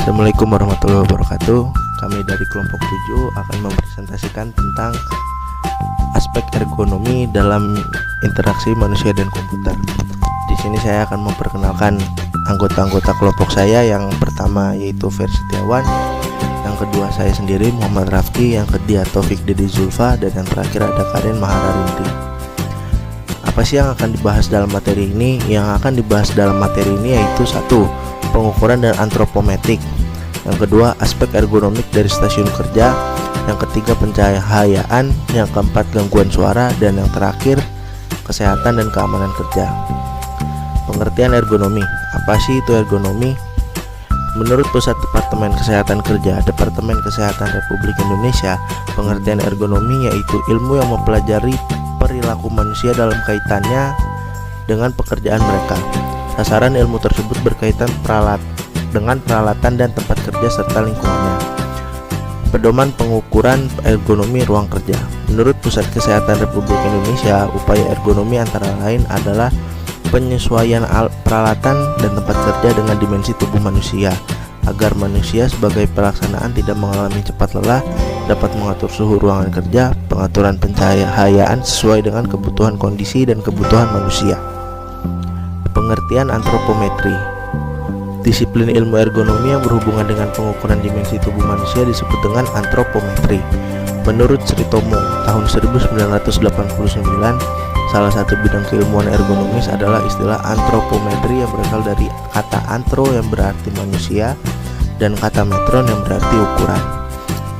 Assalamualaikum warahmatullahi wabarakatuh. Kami dari kelompok 7 akan mempresentasikan tentang aspek ergonomi dalam interaksi manusia dan komputer. Di sini saya akan memperkenalkan anggota-anggota kelompok saya. Yang pertama yaitu Ferry Setiawan, yang kedua saya sendiri Muhammad Rafki, yang ketiga Taufik Dedi Zulfa, dan yang terakhir ada Karen Mahararinti. Apa sih yang akan dibahas dalam materi ini? Yang akan dibahas dalam materi ini yaitu 1. Pengukuran dan antropometrik. Yang kedua, aspek ergonomik dari stasiun kerja. Yang ketiga, pencahayaan. Yang keempat, gangguan suara. Dan yang terakhir, kesehatan dan keamanan kerja. Pengertian ergonomi. Apa sih itu ergonomi? Menurut Pusat Departemen Kesehatan Kerja Departemen Kesehatan Republik Indonesia, pengertian ergonomi yaitu ilmu yang mempelajari perilaku manusia dalam kaitannya dengan pekerjaan mereka. Sasaran ilmu tersebut berkaitan dengan peralatan dan tempat kerja serta lingkungannya. Pedoman pengukuran ergonomi ruang kerja. Menurut Pusat Kesehatan Republik Indonesia, upaya ergonomi antara lain adalah penyesuaian peralatan dan tempat kerja dengan dimensi tubuh manusia, agar manusia sebagai pelaksanaan tidak mengalami cepat lelah, dapat mengatur suhu ruangan kerja, pengaturan pencahayaan sesuai dengan kebutuhan kondisi dan kebutuhan manusia. Pengertian antropometri. Disiplin ilmu ergonomi yang berhubungan dengan pengukuran dimensi tubuh manusia disebut dengan antropometri. Menurut Sri Tomo tahun 1989, salah satu bidang keilmuan ergonomis adalah istilah antropometri yang berasal dari kata antro yang berarti manusia dan kata metron yang berarti ukuran.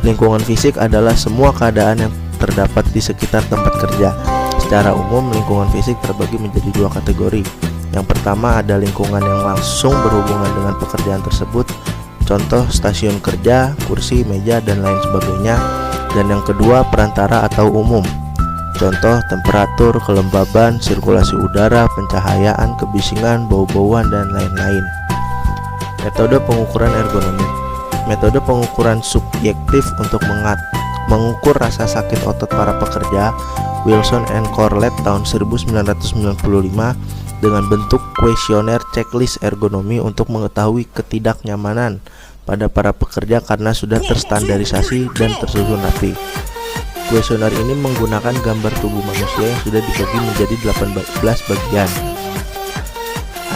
Lingkungan fisik adalah semua keadaan yang terdapat di sekitar tempat kerja. Secara umum, lingkungan fisik terbagi menjadi 2 kategori. Yang pertama ada lingkungan yang langsung berhubungan dengan pekerjaan tersebut, contoh stasiun kerja, kursi, meja, dan lain sebagainya. Dan yang kedua perantara atau umum, contoh temperatur, kelembaban, sirkulasi udara, pencahayaan, kebisingan, bau-bauan, dan lain-lain. Metode pengukuran ergonomi. Metode pengukuran subjektif untuk mengukur rasa sakit otot para pekerja, Wilson and Corlett tahun 1995, dengan bentuk kuesioner checklist ergonomi untuk mengetahui ketidaknyamanan pada para pekerja karena sudah terstandarisasi dan tersusun rapi. Kuesioner ini menggunakan gambar tubuh manusia yang sudah dibagi menjadi 18 bagian,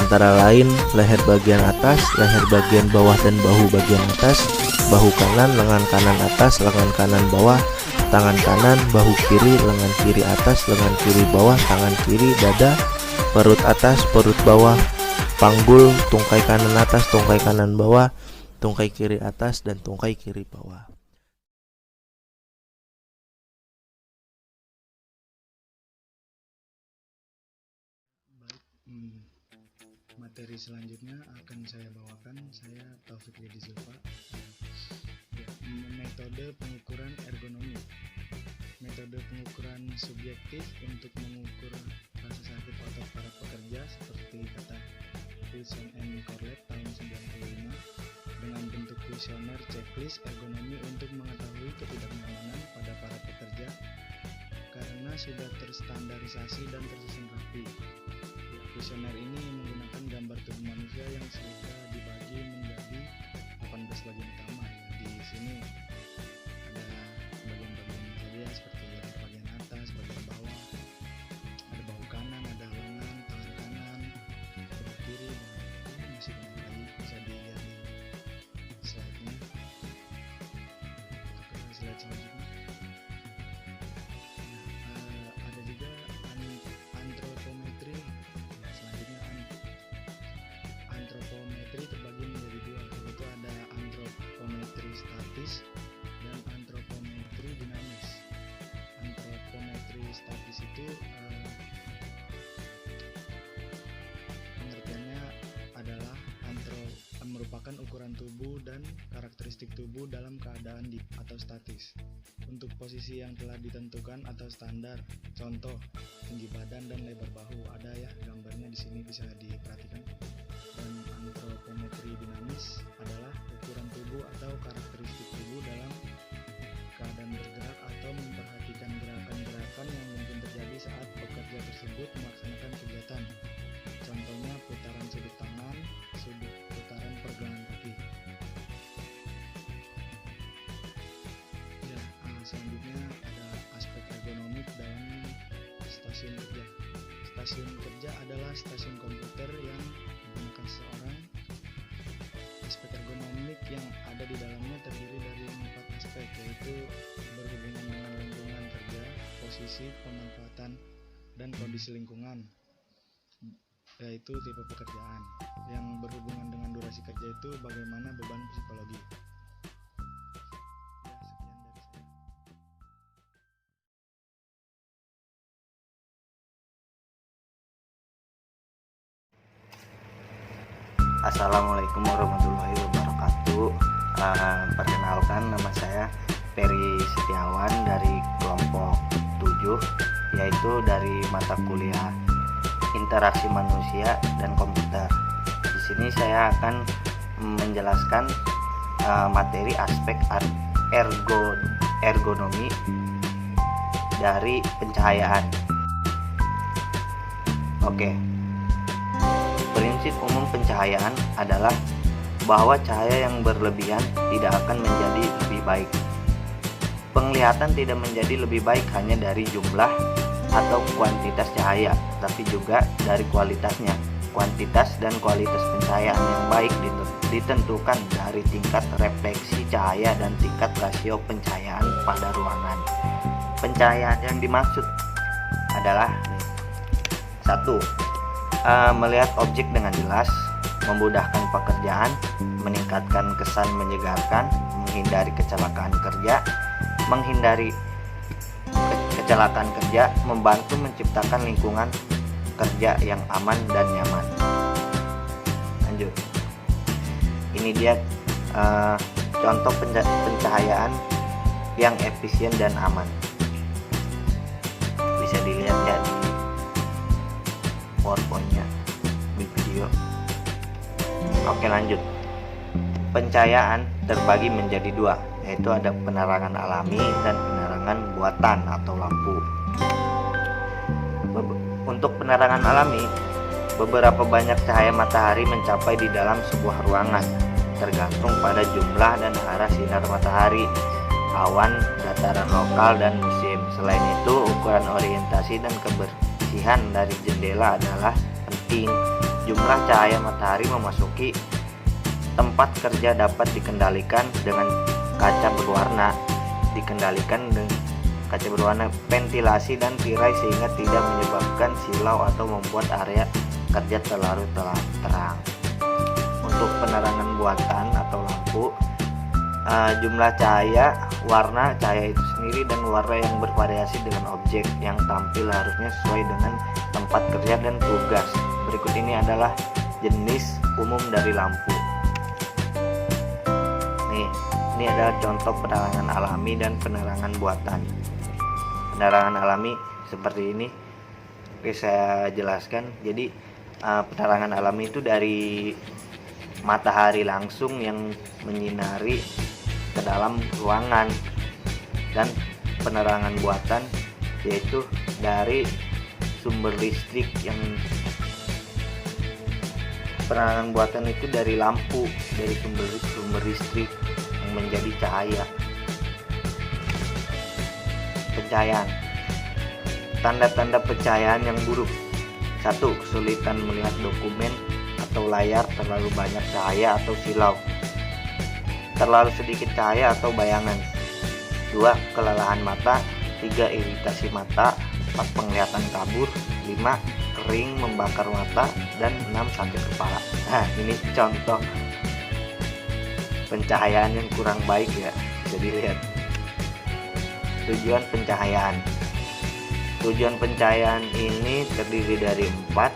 antara lain leher bagian atas, leher bagian bawah dan bahu bagian atas, bahu kanan, lengan kanan atas, lengan kanan bawah, tangan kanan, bahu kiri, lengan kiri atas, lengan kiri bawah, tangan kiri, dada, perut atas, perut bawah, panggul, tungkai kanan atas, tungkai kanan bawah, tungkai kiri atas, dan tungkai kiri bawah. Materi selanjutnya akan saya bawakan. Saya Taufik Dedi Zulfa. Metode pengukuran ergonomi. Metode pengukuran subjektif untuk mengukur rasa sakit otot para pekerja seperti kata Wilson and Corlett tahun 1995, dengan bentuk kuesioner checklist ergonomi untuk mengetahui ketidaknyamanan pada para pekerja karena sudah terstandarisasi dan tersusun rapi. Kuesioner ini menggunakan gambar tubuh manusia yang sudah dibagi menjadi 18 bagian utama. Di sini ada bagian-bagian saja seperti leher bagian atas, bagian bawah, ada bahu kanan, ada lengan, tangan kanan, bahu kiri, dan masih banyak lagi, bisa dilihat di slide-nya. Untuk slide selanjutnya. Ada juga antropometri. Antropometri terbagi menjadi 2, yaitu ada antropometri statis dan antropometri dinamis. Antropometri statis itu pengertiannya adalah merupakan ukuran tubuh dan karakteristik tubuh dalam keadaan atau statis untuk posisi yang telah ditentukan atau standar, contoh tinggi badan dan lebar bahu. Ada ya gambarnya di sini, bisa diperhatikan. Dan antropometri dinamis adalah ukuran tubuh atau karakteristik tubuh dalam keadaan bergerak atau memperhatikan gerakan-gerakan yang mungkin terjadi saat pekerja tersebut melaksanakan kegiatan. Contohnya putaran sudut tangan, sudut putaran pergelangan kaki. selanjutnya ada aspek ergonomik dalam stasiun kerja. Stasiun kerja adalah stasiun komputer yang digunakan seseorang. Aspek ergonomik yang ada di dalamnya terdiri dari 4 aspek, yaitu berhubungan dengan lingkungan kerja, posisi, pemanfaatan, dan kondisi lingkungan, yaitu tipe pekerjaan. Yang berhubungan dengan durasi kerja itu bagaimana beban psikologi. Ya, sekian dari saya. Assalamualaikum warahmatullahi wabarakatuh. Perkenalkan, nama saya Peri Setiawan dari kelompok 7, yaitu dari mata kuliah Interaksi Manusia dan Komputer. Di sini saya akan menjelaskan materi aspek ergonomi dari pencahayaan. Oke. Prinsip umum pencahayaan adalah bahwa cahaya yang berlebihan tidak akan menjadi lebih baik. Penglihatan tidak menjadi lebih baik hanya dari jumlah atau kuantitas cahaya, tapi juga dari kualitasnya. Kuantitas dan kualitas pencahayaan yang baik ditentukan dari tingkat refleksi cahaya dan tingkat rasio pencahayaan pada ruangan. Pencahayaan yang dimaksud adalah 1. Melihat objek dengan jelas, memudahkan pekerjaan, meningkatkan kesan menyegarkan, menghindari kecelakaan kerja, membantu menciptakan lingkungan kerja yang aman dan nyaman. Lanjut. Ini dia contoh pencahayaan yang efisien dan aman. Bisa dilihat ya di PowerPoint-nya, di video. Oke, lanjut. Pencahayaan terbagi menjadi 2, yaitu ada penerangan alami dan penerangan buatan atau lampu. Untuk penerangan alami, beberapa banyak cahaya matahari mencapai di dalam sebuah ruangan, tergantung pada jumlah dan arah sinar matahari, awan, dataran lokal, dan musim. Selain itu, ukuran orientasi dan kebersihan dari jendela adalah penting. Jumlah cahaya matahari memasuki tempat kerja dapat dikendalikan dengan kaca berwarna, ventilasi dan tirai sehingga tidak menyebabkan silau atau membuat area kerja terlalu terang. Untuk penerangan buatan atau lampu, jumlah cahaya, warna cahaya itu sendiri, dan warna yang bervariasi dengan objek yang tampil harusnya sesuai dengan tempat kerja dan tugas. Berikut ini adalah jenis umum dari lampu. Ini adalah contoh penerangan alami dan penerangan buatan. Penerangan alami seperti ini. Oke, saya jelaskan. Jadi penerangan alami itu dari matahari langsung yang menyinari ke dalam ruangan, dan penerangan buatan yaitu dari sumber listrik. Yang penerangan buatan itu dari lampu, dari sumber listrik yang menjadi cahaya. Pencahayaan. Tanda-tanda pencahayaan yang buruk. 1. Kesulitan melihat dokumen atau layar, terlalu banyak cahaya atau silau, terlalu sedikit cahaya atau bayangan. 2. Kelelahan mata. 3. Iritasi mata. 4. Penglihatan kabur. 5. Kering membakar mata. Dan 6. Sakit kepala. Nah, ini contoh pencahayaan yang kurang baik ya, bisa dilihat. Tujuan pencahayaan. Tujuan pencahayaan ini terdiri dari 4.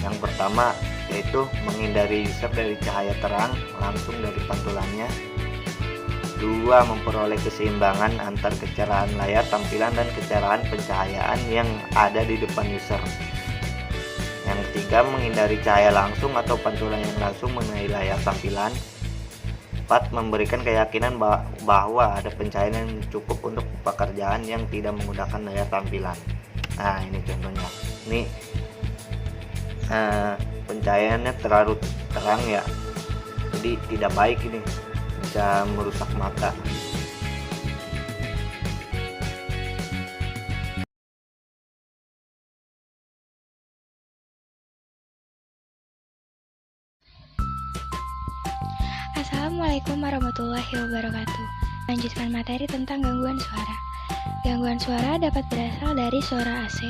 Yang pertama yaitu menghindari user dari cahaya terang langsung dari pantulannya. 2. Memperoleh keseimbangan antar kecerahan layar tampilan dan kecerahan pencahayaan yang ada di depan user. Yang ketiga, menghindari cahaya langsung atau pantulan yang langsung mengenai layar tampilan. 4. Memberikan keyakinan bahwa ada pencahayaan yang cukup untuk pekerjaan yang tidak menggunakan layar tampilan. Nah, ini contohnya. Ini pencahayaannya terlalu terang ya, jadi tidak baik, ini bisa merusak mata. Assalamualaikum warahmatullahi wabarakatuh. Lanjutkan materi tentang gangguan suara. Gangguan suara dapat berasal dari suara AC,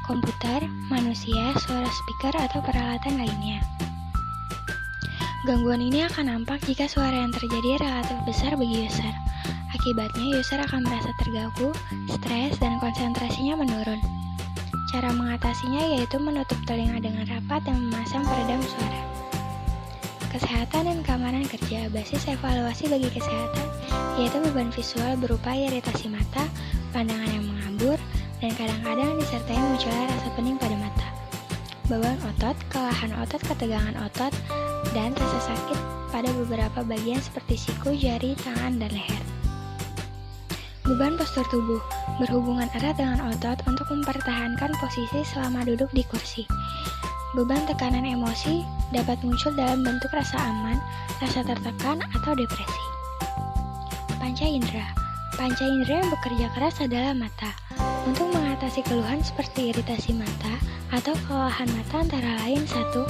komputer, manusia, suara speaker, atau peralatan lainnya. Gangguan ini akan nampak jika suara yang terjadi relatif besar bagi user. Akibatnya, user akan merasa terganggu, stres, dan konsentrasinya menurun. Cara mengatasinya yaitu menutup telinga dengan rapat dan memasang peredam suara. Kesehatan dan keamanan kerja, basis evaluasi bagi kesehatan, yaitu beban visual berupa iritasi mata, pandangan yang mengambur, dan kadang-kadang disertai munculnya rasa pening pada mata. Beban otot, kelelahan otot, ketegangan otot, dan rasa sakit pada beberapa bagian seperti siku, jari, tangan, dan leher. Beban postur tubuh, berhubungan erat dengan otot untuk mempertahankan posisi selama duduk di kursi. Beban tekanan emosi dapat muncul dalam bentuk rasa aman, rasa tertekan, atau depresi. Panca indera. Panca indera yang bekerja keras adalah mata. Untuk mengatasi keluhan seperti iritasi mata atau kelelahan mata antara lain 1.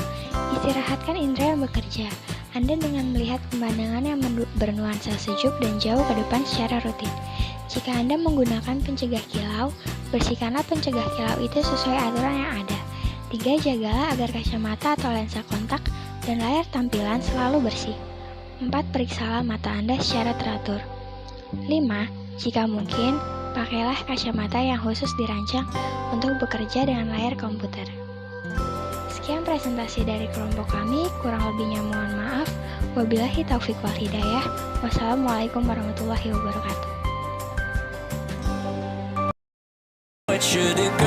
Istirahatkan indera yang bekerja. Anda dengan melihat pemandangan yang bernuansa sejuk dan jauh ke depan secara rutin. Jika Anda menggunakan pencegah kilau, bersihkanlah pencegah kilau itu sesuai aturan yang ada. 3. Jagalah agar kacamata atau lensa kontak dan layar tampilan selalu bersih. 4. Periksalah mata Anda secara teratur. 5. Jika mungkin, pakailah kacamata yang khusus dirancang untuk bekerja dengan layar komputer. Sekian presentasi dari kelompok kami, kurang lebihnya mohon maaf. Wabillahi taufiq wal hidayah. Wassalamualaikum warahmatullahi wabarakatuh. What should it go?